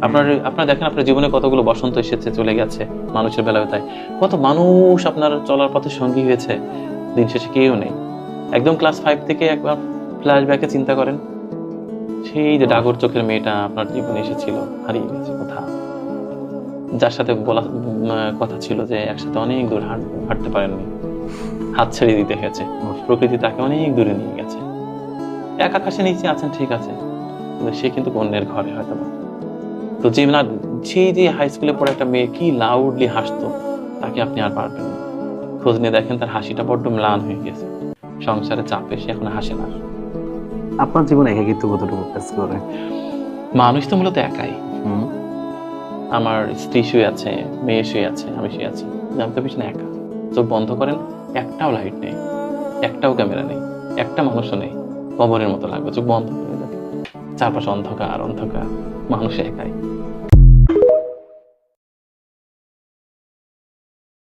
আপনার দেখেন আপনার জীবনে কতগুলো বসন্ত এসেছে চলে গেছে, মানুষের বেলায় তাই কত মানুষ আপনার চলার পথে সঙ্গী হয়েছে, দিন শেষে কেউ নেই। একদম ক্লাস 5 থেকে একবার ফ্ল্যাশব্যাকে চিন্তা করেন, সেই যে ডাগর চোখের মেয়েটা আপনার জীবনে এসেছিল, হারিয়ে গেছে কোথাও। যার সাথে বলা কথা ছিল যে একসাথে অনেক দূর হাঁটতে পারেননি, হাত ছেড়ে দিতে গেছে, প্রকৃতি তাকে অনেক দূরে নিয়ে গেছে। এক আকাশে নিচে আছেন ঠিক আছে, কিন্তু সে কিন্তু অন্যের ঘরে হয়তো না। তো যে না, সেই যে হাই স্কুলে পড়ে একটা মেয়ে কি লাউডলি হাসতো, তাকে আপনি আর পারবেন না। খোঁজ নিয়ে দেখেন তার হাসিটা বড্ড ম্লান হয়ে গেছে, সংসারে চাপে সে এখন হাসে না। আপনার জীবনে একাকিত্ব কতটুকু কাজ করে? মানুষ তো মূলত একাই। আমার স্ত্রী শুয়ে আছে, মেয়ে শুয়ে আছে, আমি শুয়ে আছি, আমি তো পিছনে একা। চোখ বন্ধ করেন, একটাও লাইট নেই, একটাও ক্যামেরা নেই, একটা মানুষও নেই, কবরের মতো লাগবে। চোখ বন্ধ করে দেন, চারপাশে অন্ধকার অন্ধকার, মানুষ একাই।